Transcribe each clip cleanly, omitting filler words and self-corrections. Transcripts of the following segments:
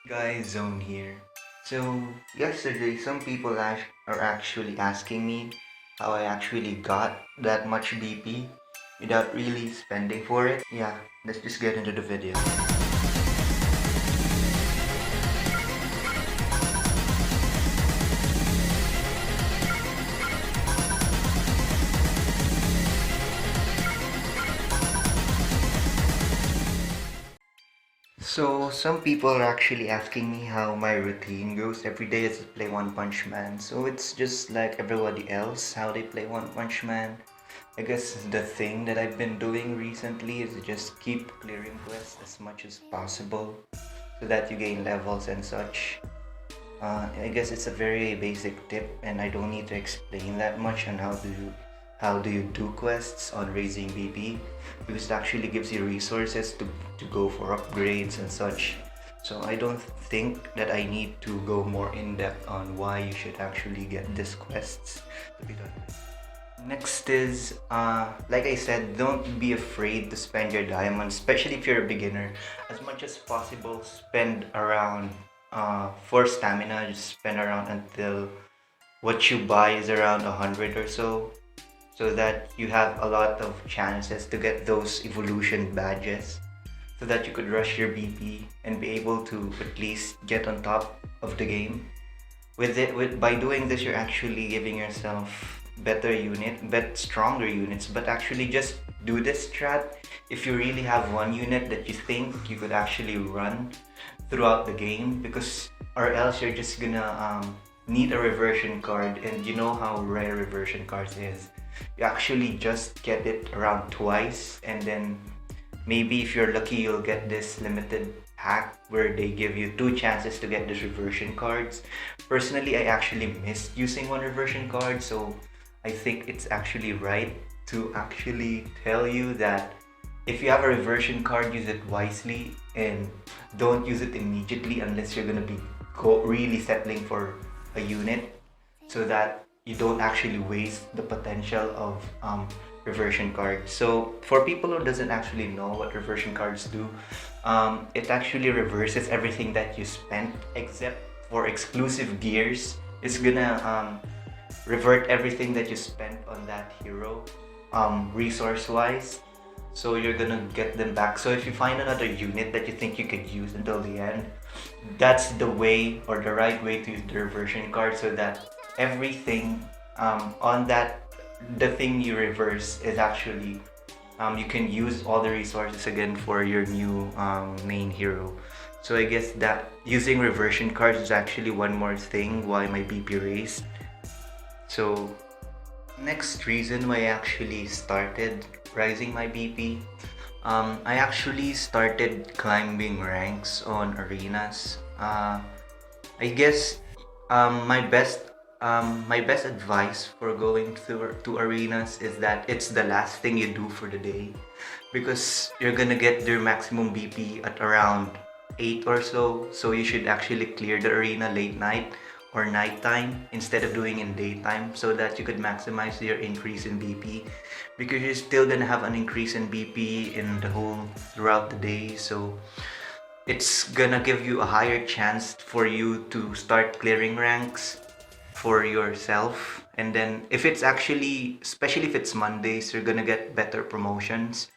Guys, Zone here. So, yesterday, some people are actually asking me how I actually got that much BP without really spending for it. Yeah, let's just get into the video. So, some people are actually asking me how my routine goes every day as I play One Punch Man. So, it's just like everybody else, how they play One Punch Man. I guess the thing that I've been doing recently is to just keep clearing quests as much as possible so that you gain levels and such. I guess it's a very basic tip, and I don't need to explain that much on how do you do quests on raising BP, because it actually gives you resources to go for upgrades and such. So I don't think that I need to go more in depth on why you should actually get these quests to be done. Next is, like I said, don't be afraid to spend your diamonds, especially if you're a beginner. As much as possible, spend around, for stamina, just spend around until what you buy is around 100 or so that you have a lot of chances to get those evolution badges, so that you could rush your BP and be able to at least get on top of the game. By doing this, you're actually giving yourself better stronger units. But actually, just do this strat if you really have one unit that you think you could actually run throughout the game, because or else you're just gonna need a reversion card, and you know how rare reversion cards is. You actually just get it around twice, and then maybe if you're lucky, you'll get this limited pack where they give you two chances to get these reversion cards. Personally, I actually missed using one reversion card, so I think it's actually right to actually tell you that if you have a reversion card, use it wisely and don't use it immediately unless you're gonna be really settling for a unit, so that you don't actually waste the potential of reversion cards. So for people who doesn't actually know what reversion cards do, it actually reverses everything that you spent except for exclusive gears. It's gonna revert everything that you spent on that hero, resource wise. So you're gonna get them back. So if you find another unit that you think you could use until the end, that's the way or the right way to use the reversion card, so that everything on that the thing you reverse is actually you can use all the resources again for your new main hero. So I guess that using reversion cards is actually one more thing why my BP raised. So next reason why I actually started rising my BP, I actually started climbing ranks on arenas. I guess my best advice for going to arenas is that it's the last thing you do for the day, because you're gonna get your maximum BP at around 8 or so. So you should actually clear the arena late night or nighttime instead of doing in daytime, so that you could maximize your increase in BP, because you're still gonna have an increase in BP in the whole throughout the day. So it's gonna give you a higher chance for you to start clearing ranks for yourself. And then if it's actually, especially if it's Mondays, you're gonna get better promotions,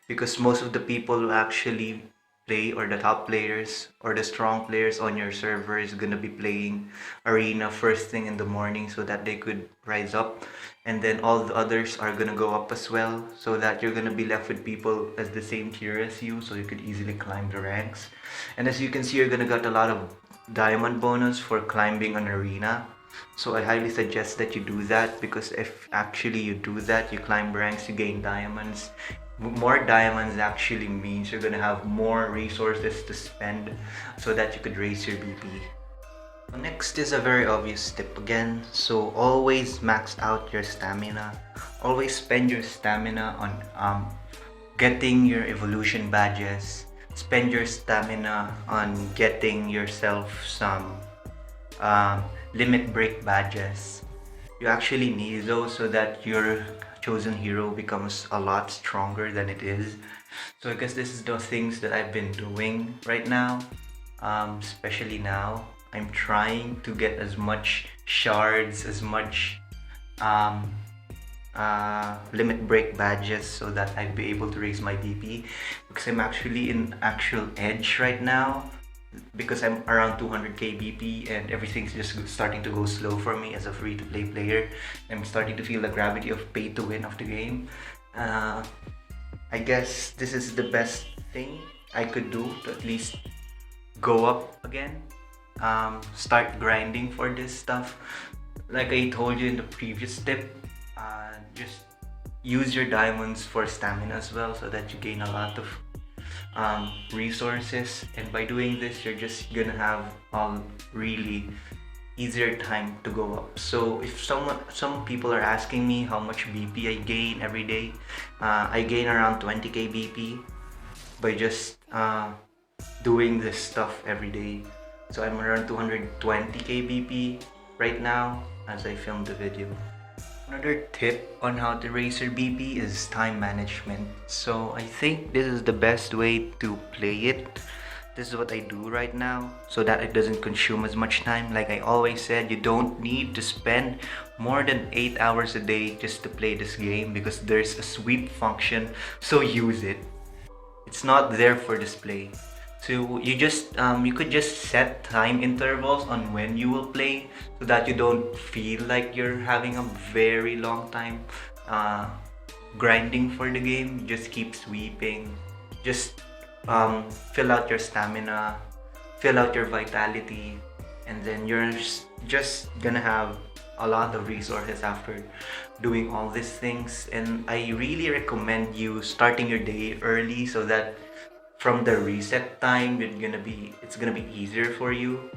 because most of the people who actually play, or the top players or the strong players on your server, is gonna be playing arena first thing in the morning so that they could rise up, and then all the others are gonna go up as well, so that you're gonna be left with people as the same tier as you, so you could easily climb the ranks. And as you can see, you're gonna get a lot of diamond bonus for climbing an arena. So I highly suggest that you do that, because if actually you do that, you climb ranks, you gain diamonds. More diamonds actually means you're gonna have more resources to spend so that you could raise your BP. Next is a very obvious tip again. So always max out your stamina. Always spend your stamina on getting your evolution badges. Spend your stamina on getting yourself some limit break badges. You actually need those so that your chosen hero becomes a lot stronger than it is. So I guess this is the things that I've been doing right now. especially now. I'm trying to get as much shards, as much um, limit break badges so that I'd be able to raise my BP, because I'm actually in actual edge right now, because I'm around 200k BP and everything's just starting to go slow for me as a free-to-play player. I'm starting to feel the gravity of pay to win of the game. I guess this is the best thing I could do to at least go up again. Start grinding for this stuff. Like I told you in the previous tip, just use your diamonds for stamina as well, so that you gain a lot of resources, and by doing this you're just gonna have really easier time to go up. So if some people are asking me how much BP I gain every day, I gain around 20k BP by just doing this stuff every day. So I'm around 220k BP right now as I film the video. Another tip on how to raise your BP is time management. So I think this is the best way to play it. This is what I do right now so that it doesn't consume as much time. Like I always said, you don't need to spend more than 8 hours a day just to play this game, because there's a sweep function, so use it. It's not there for display. So you could just set time intervals on when you will play, so that you don't feel like you're having a very long time grinding for the game. You just keep sweeping, just fill out your stamina, fill out your vitality, and then you're just gonna have a lot of resources after doing all these things. And I really recommend you starting your day early, so that from the reset time it's gonna be easier for you.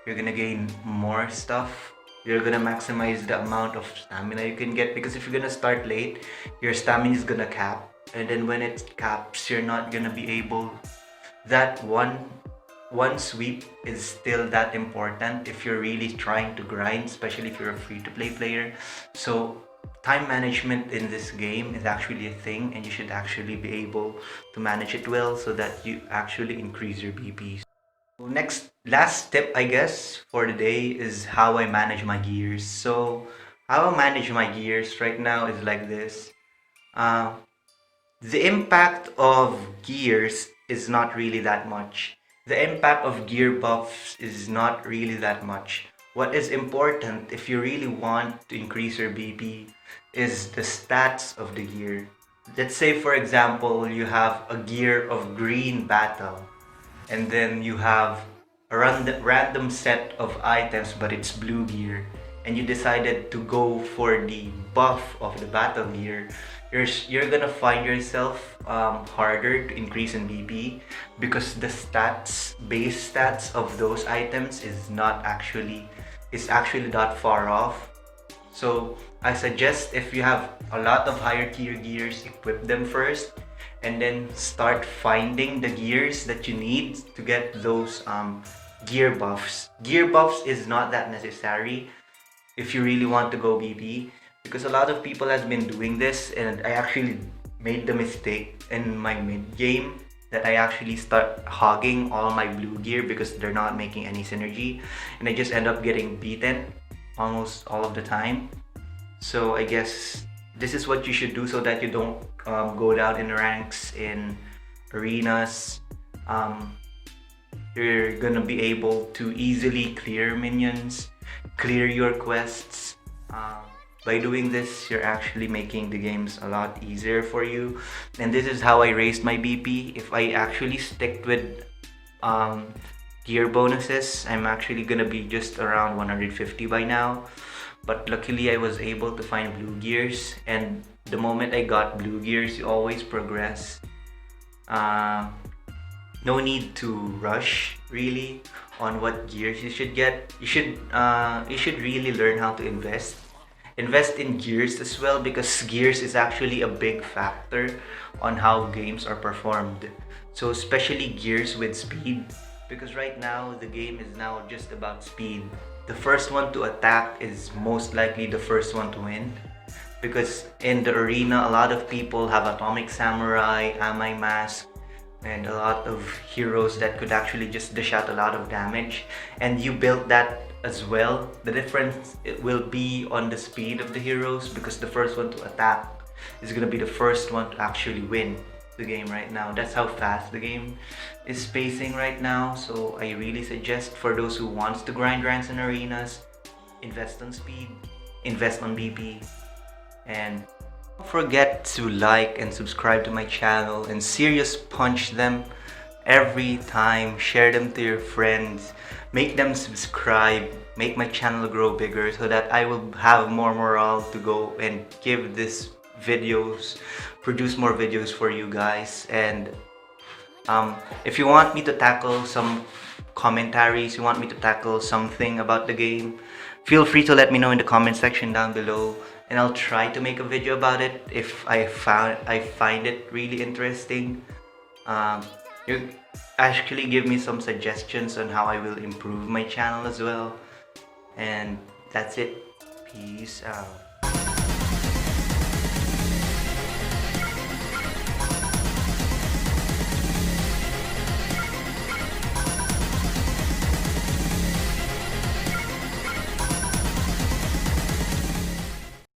You're gonna gain more stuff. You're gonna maximize the amount of stamina you can get, because if you're gonna start late, your stamina is gonna cap, and then when it caps, you're not gonna be able. That one sweep is still that important if you're really trying to grind, especially if you're a free-to-play player. So time management in this game is actually a thing, and you should actually be able to manage it well, so that you actually increase your BPs. Last tip I guess for the day is how I manage my gears. So how I manage my gears right now is like this. The impact of gears is not really that much. The impact of gear buffs is not really that much. What is important if you really want to increase your BP is the stats of the gear. Let's say for example you have a gear of green battle, and then you have a random set of items but it's blue gear, and you decided to go for the buff of the battle gear. You're gonna find yourself harder to increase in BP, because the base stats of those items is actually not far off. So I suggest, if you have a lot of higher tier gears, equip them first, and then start finding the gears that you need to get those gear buffs. Gear buffs is not that necessary if you really want to go BP, because a lot of people has been doing this, and I actually made the mistake in my mid game that I actually start hogging all my blue gear because they're not making any synergy, and I just end up getting beaten almost all of the time. So I guess this is what you should do, so that you don't go down in ranks in arenas. You're gonna be able to easily clear minions, clear your quests. By doing this, you're actually making the games a lot easier for you. And this is how I raised my BP. If I actually stick with gear bonuses, I'm actually gonna be just around 150 by now. But luckily I was able to find blue gears, and the moment I got blue gears, you always progress. No need to rush really on what gears you should get. You should really learn how to invest in gears as well, because gears is actually a big factor on how games are performed. So especially gears with speed, because right now the game is now just about speed. The first one to attack is most likely the first one to win, because in the arena a lot of people have atomic samurai, amai mask, and a lot of heroes that could actually just dish out a lot of damage, and you built that as well. The difference it will be on the speed of the heroes, because the first one to attack is gonna be the first one to actually win the game right now. That's how fast the game is pacing right now. So I really suggest, for those who wants to grind ranks and arenas, invest on speed, invest on BP, and don't forget to like and subscribe to my channel and serious punch them every time. Share them to your friends, make them subscribe, make my channel grow bigger so that I will have more morale to go and give this videos, produce more videos for you guys. And if you want me to tackle some commentaries, you want me to tackle something about the game, feel free to let me know in the comment section down below, and I'll try to make a video about it if I find it really interesting. You actually give me some suggestions on how I will improve my channel as well. And that's it. Peace out.